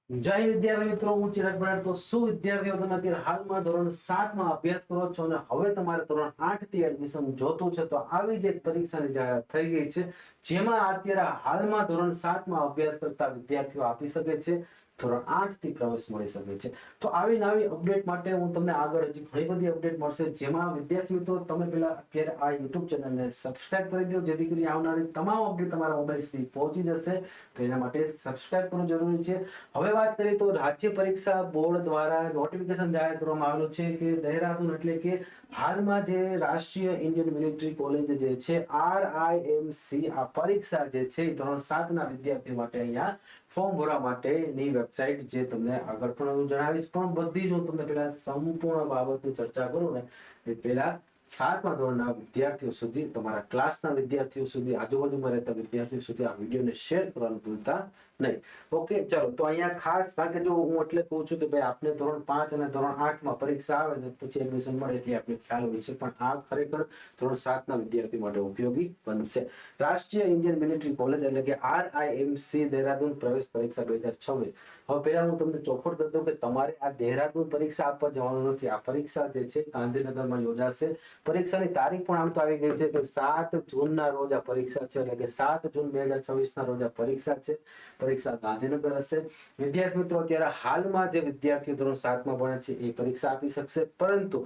જય વિદ્યાર્થી મિત્રો, હું ચિરાગ ભરાડ. તો શું વિદ્યાર્થીઓ તમે અત્યારે હાલમાં ધોરણ 7 માં અભ્યાસ કરો છો અને હવે તમારે ધોરણ 8 થી એડમિશન જોતું છે, તો આવી જ એક પરીક્ષાની જાહેરાત થઈ ગઈ છે, જેમાં અત્યારે હાલમાં ધોરણ 7 માં અભ્યાસ કરતા વિદ્યાર્થીઓ આપી શકે છે, ધોરણ 8 થી પ્રવેશ મળી શકે છે. તો આવી નવી અપડેટ માટે હું તમને આગળ હજી ઘણી બધી અપડેટ મળશે, જેમાં વિદ્યાર્થી મિત્રો તમે પેલા અત્યારે આ YouTube ચેનલને સબસ્ક્રાઇબ કરી દો, જેથી કરી આવનારી તમામ અપડેટ તમારા મોબાઈલ સુધી પહોંચી જશે. તો એના માટે સબસ્ક્રાઇબ કરવું જરૂરી છે. હવે વાત કરીએ તો રાજ્ય પરીક્ષા બોર્ડ દ્વારા નોટિફિકેશન જાહેર કરવામાં આવેલું છે કે દહેરાદૂન એટલે કે હાલમાં જે રાષ્ટ્રીય ઇન્ડિયન મિલિટરી કોલેજ જે છે RIMC, આ પરીક્ષા જે છે ધોરણ 7 ના વિદ્યાર્થીઓ માટે અહીંયા ફોર્મ ભરવા માટેની વેબસાઇટ જે તમને આગળ પણ હું જણાવીશ, પણ બધી જ હું તમને પેલા સંપૂર્ણ બાબતની ચર્ચા કરું ને એ પેલા 7મા ધોરણના વિદ્યાર્થીઓ સુધી, તમારા ક્લાસના વિદ્યાર્થીઓ સુધી, આજુબાજુમાં રહેતા વિદ્યાર્થીઓ સુધી આ વિડીયોને શેર કરવાનું ભૂલતા નહીં. ઓકે, ચાલો. તો અહીંયા ખાસ, કારણ કે જો હું એટલે કહું છું કે ભાઈ આપને ધોરણ 5 અને ધોરણ 8 માં પરીક્ષા આવે ને પછી એડમિશન મળે એટલે આપણે ખ્યાલ હોય છે, પણ આ ખરેખર ધોરણ 7 ના વિદ્યાર્થી માટે ઉપયોગી બનશે. રાષ્ટ્રીય ઇન્ડિયન મિલિટરી કોલેજ એટલે કે RIMC દહેરાદૂન પ્રવેશ પરીક્ષા 2026. હવે પહેલા હું તમને ચોખવટ કરી દઉં કે તમારે આ દહેરાદૂન પરીક્ષા આપવા જવાનું નથી. આ પરીક્ષા જે છે ગાંધીનગરમાં યોજાશે. પરીક્ષાની તારીખ પણ આમ તો આવી ગઈ છે કે 7 જૂનના રોજ આ પરીક્ષા છે, એટલે કે 7 જૂન 2026 ના રોજ આ પરીક્ષા છે. પરીક્ષા ગાંધીનગર હશે. વિદ્યાર્થી મિત્રો અત્યારે હાલમાં જે વિદ્યાર્થીઓ ધોરણ 7 માં ભણે છે એ પરીક્ષા આપી શકશે, પરંતુ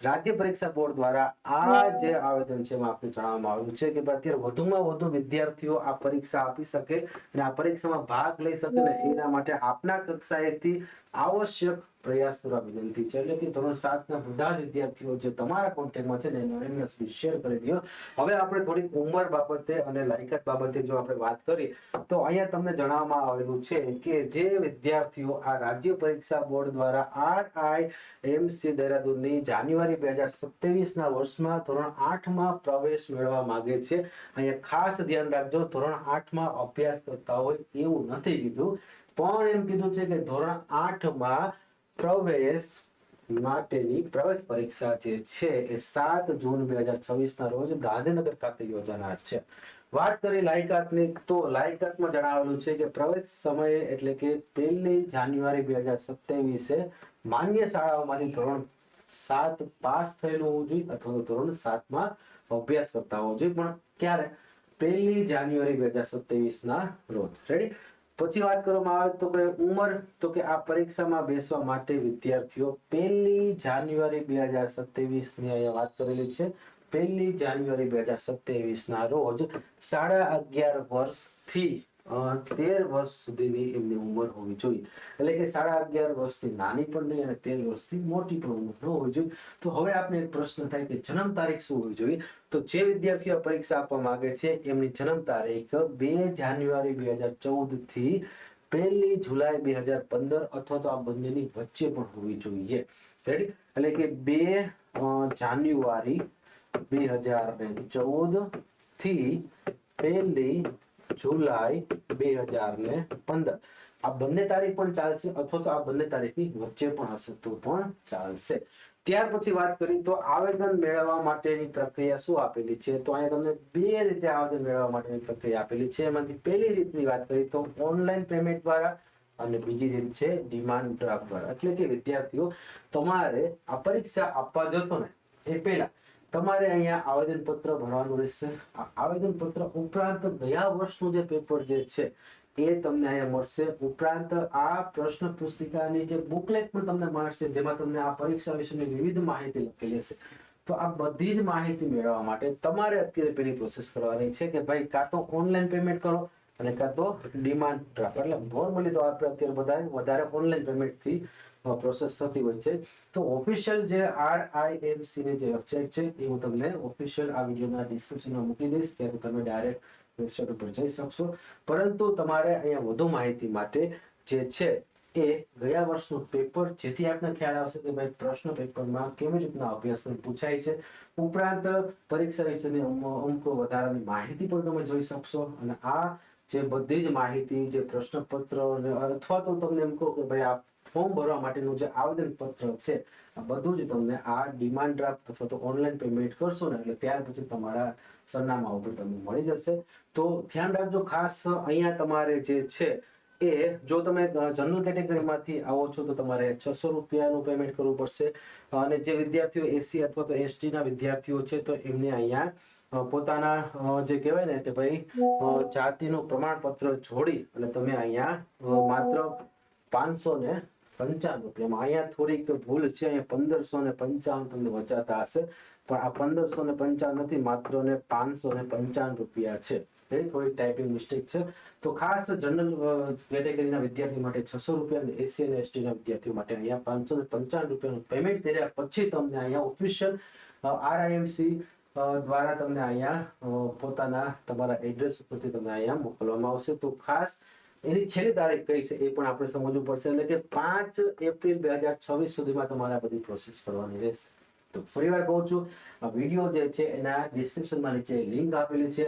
રાજ્ય પરીક્ષા બોર્ડ દ્વારા આ જે આવેદન છે એમાં આપને જણાવવામાં આવ્યું છે કે અત્યારે વધુમાં વધુ વિદ્યાર્થીઓ આ પરીક્ષા આપી શકે અને આ પરીક્ષામાં ભાગ લઈ શકે ને એના માટે આપના કક્ષાએથી આવશ્યક પ્રયાસ કરવા વિનંતી છે. એટલે કે ધોરણ 7 ના બધા વિદ્યાર્થીઓ જે તમારા કોન્ટેક્ટમાં છે ને એમને શેર કરી દો. હવે આપણે થોડીક ઉંમર બાબતે અને લાયકાત બાબતે જો આપણે વાત કરીએ તો અહીંયા તમને જણાવવામાં આવેલું છે કે જે વિદ્યાર્થીઓ આ રાજ્ય પરીક્ષા બોર્ડ દ્વારા RIMC દહેરાદૂનની જાન્યુઆરી 2027 ના વર્ષમાં ધોરણ 8 માં પ્રવેશ મેળવવા માંગે છે, અહીંયા ખાસ ધ્યાન રાખજો, ધોરણ 8 માં અભ્યાસ કરતા હોય એવું નથી કીધું, પણ એમ કીધું છે કે ધોરણ 8 માં પ્રવેશ માટેની પ્રવેશ પરીક્ષા જે છે એ 7 જૂન 2026 ના રોજ ગાંધીનગર ખાતે યોજાનાર છે. વાત કરી લાયકાતની, તો લાયકાતમાં જણાવેલું છે કે પ્રવેશ સમયે એટલે કે 1 જાન્યુઆરી 2027 માન્ય શાળાઓમાંથી ધોરણ 7 પાસ થયેલું હોવું જોઈએ અથવા તો ધોરણ 7 માં અભ્યાસ કરતા હોવો જોઈએ, પણ ક્યારે? 1 જાન્યુઆરી 2027 ના રોજ. રેડી? પછી વાત કરવામાં આવે તો કે ઉંમર, તો કે આ પરીક્ષામાં બેસવા માટે વિદ્યાર્થીઓ 1 જાન્યુઆરી 2027 ની અહીંયા વાત કરેલી છે. 1 જાન્યુઆરી 2027 ના રોજ 11.5 વર્ષથી 13 વર્ષ સુધીની એમની ઉંમર હોવી જોઈએ. એટલે કે 11.5 વર્ષથી નાની પણ નહીં અને 13 વર્ષથી મોટી પણ ઉંમર ન હોવી જોઈએ. તો હવે આપણે એક પ્રશ્ન થાય કે જન્મ તારીખ શું હોવી જોઈએ? તો જે વિદ્યાર્થીઓ પરીક્ષા આપવા માંગે છે એમની જન્મ તારીખ 2 જાન્યુઆરી 2014 થી 1 જુલાઈ 2015 અથવા તો આ બંનેની વચ્ચે પણ હોવી જોઈએ. રેડી? એટલે કે 2 જાન્યુઆરી 2014 થી 1 જુલાઈ 2015 આ બંને તારીખ પણ ચાલશે અથવા તો આ બંને તારીખની વચ્ચે પણ હશે તો પણ ચાલશે. ત્યાર પછી વાત કરીએ તો આવેદન મેળવવા માટેની પ્રક્રિયા શું આપેલી છે, તો અહીંયા તમને 2 રીતે આવેદન મેળવવા માટેની પ્રક્રિયા આપેલી છે. એમાંથી પહેલી રીતની વાત કરીએ તો ઓનલાઈન પેમેન્ટ દ્વારા અને બીજી રીત છે ડિમાન્ડ ડ્રાફ્ટ દ્વારા. એટલે કે વિદ્યાર્થીઓ તમારે આ પરીક્ષા આપવા જશો ને એ પહેલા તમારે અહીંયા આવેદન પત્ર ભરવાનું રહેશે. આ આવેદન પત્ર ઉપરાંત ગયા વર્ષનું જે પેપર જે છે એ તમને અહીંયા મળશે. ઉપરાંત આ પ્રશ્ન પુસ્તિકાની જે બુકલેટ પણ તમને મળશે, જેમાં તમને આ પરીક્ષા વિશેની વિવિધ માહિતી લખેલી હશે. તો આ બધી જ માહિતી મેળવવા માટે તમારે અત્યારે પેલી પ્રોસેસ કરવાની છે કે ભાઈ કાં તો ઓનલાઈન પેમેન્ટ કરો અને કાં તો ડિમાન્ડ ડ્રાફ્ટ. એટલે નોર્મલી તો આપણે અત્યારે વધારે ઓનલાઈન પેમેન્ટથી પ્રોસેસ થતી હોય છે. તો ઓફિશિયલ જે RIMC ની જે વેબસાઇટ છે એ હું તમને ઓફિશિયલ આ વિડીયોના ડિસ્ક્રિપ્શનમાં મૂકી દઈશ, ત્યારે તમે ડાયરેક્ટ વેબસાઇટ ઉપર જઈ શકશો. પરંતુ તમારે અહીંયા વધુ માહિતી માટે જે છે એ ગયા વર્ષનું પેપર, જેથી આપને ખ્યાલ આવશે કે ભાઈ પ્રશ્ન પેપરમાં કેવી રીતના અભ્યાસક્રમ પૂછાય છે. ઉપરાંત પરીક્ષા વિશેની અમુક વધારાની માહિતી પણ તમે જોઈ શકશો. અને આ જે બધી જ માહિતી, જે પ્રશ્નપત્ર અથવા તો તમને એમ કહો કે ભાઈ આ ફોર્મ ભરવા માટેનું જે આવેદન પત્ર છે આ બધું જ તમને આ ડિમાન્ડ ડ્રાફ્ટ અથવા તો ઓનલાઈન પેમેન્ટ કરશો ને એટલે ત્યાર પછી તમારા સરનામા ઉપર તમને મળી જશે. તો ધ્યાન રાખજો ખાસ, અહીંયા તમારે જે છે એ જો તમે જનરલ કેટેગરીમાંથી આવો છો તો તમારે 600 રૂપિયાનું પેમેન્ટ કરવું પડશે. અને જે વિદ્યાર્થીઓ એસસી અથવા તો એસટી ના વિદ્યાર્થીઓ છે તો એમને અહીંયા પોતાના જે કહેવાય ને કે ભાઈ જાતિનું પ્રમાણપત્ર જોડી અને તમે અહીંયા માત્ર 555 રૂપિયામાં, અહીંયા થોડીક ભૂલ છે, અહીંયા 1555 તમને વચાતા હશે, પણ આ 1555 નથી, માત્ર ને 555 રૂપિયા છે. એની થોડી ટાઈપિંગ મિસ્ટેક છે. તો ખાસ જનરલ કેટેગરીના વિદ્યાર્થી માટે 600 રૂપિયા અને એસસી અને એસટી ના વિદ્યાર્થીઓ માટે અહીંયા 555 રૂપિયાનું પેમેન્ટ કર્યા પછી તમને અહીંયા ઓફિશિયલ RIMC દ્વારા તમને અહીંયા પોતાના તમારા એડ્રેસ ઉપરથી તમને અહીંયા મોકલવામાં આવશે. તો ખાસ એની છેલ્લી તારીખ કઈ છે એ પણ આપણે સમજવું પડશે, એટલે કે 5 એપ્રિલ 2026 સુધીમાં તમારે આ બધી પ્રોસેસ કરવાની રહેશે. તો ફરીવાર કહું છું, આ વિડીયો જે છે એના ડિસ્ક્રિપ્શનમાં નીચે લિંક આપેલી છે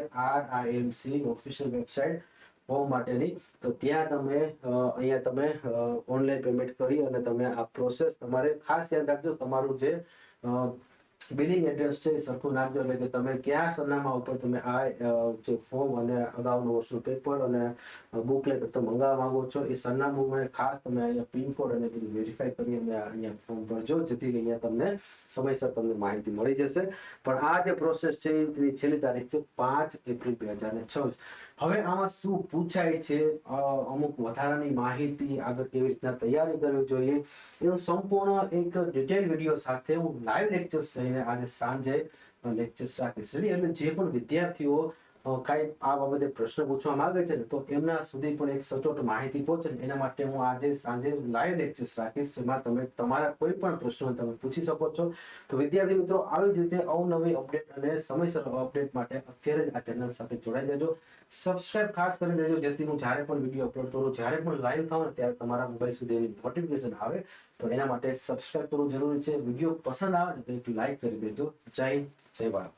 RIMC ઓફિશિયલ વેબસાઇટ ફોર્મ માટેની. તો ત્યાં તમે અહીંયા તમે ઓનલાઈન પેમેન્ટ કરી અને તમે આ પ્રોસેસ, તમારે ખાસ યાદ રાખજો તમારું જે બિલિંગ એડ્રેસ છે એ સરખું નાખજો, એટલે કે તમે કયા સરનામા ઉપર તમે આ જે ફોર્મ અને અગાઉનું વર્ષનું પેપર અને બુકલેટ તમે મંગાવવા માંગો છો એ સરનામું મને ખાસ તમે અહીંયા પિનકોડ અને બધું વેરીફાઈ કરી અને અહીંયા ફોર્મ ભરજો, જેથી અહીંયા તમને સમયસર તમને માહિતી મળી જશે. પણ આ જે પ્રોસેસ છે એની છેલ્લી તારીખ છે 5 એપ્રિલ 2026. હવે આમાં શું પૂછાય છે, અમુક વધારાની માહિતી, આગળ કેવી રીતના તૈયારી કરવી જોઈએ, એનું સંપૂર્ણ એક ડિટેલ વિડીયો સાથે હું લાઈવ લેક્ચર્સ લઈને આજે સાંજે લેક્ચર્સ રાખીશ. એટલે જે પણ વિદ્યાર્થીઓ કાંઈ આ બાબતે પ્રશ્ન પૂછવા માંગે છે ને તો એમના સુધી પણ એક સચોટ માહિતી પહોંચે ને એના માટે હું આજે સાંજે લાઈવ લેક્ચર્સ રાખીશ, જેમાં તમે તમારા કોઈ પણ પ્રશ્નો તમે પૂછી શકો છો. તો વિદ્યાર્થી મિત્રો, આવી જ રીતે અવનવી અપડેટ અને સમયસર અપડેટ માટે અત્યારે જ આ ચેનલ સાથે જોડાઈ દેજો. સબસ્ક્રાઇબ ખાસ કરી દેજો, જેથી હું જ્યારે પણ વિડીયો અપલોડ કરું, જ્યારે પણ લાઈવ થાવ ને ત્યારે તમારા મોબાઈલ સુધી એની નોટિફિકેશન આવે. તો એના માટે સબસ્ક્રાઇબ કરવું જરૂરી છે. વિડીયો પસંદ આવે ને તો એક લાઈક કરી દેજો. જય હિન્દ, જય ભારત.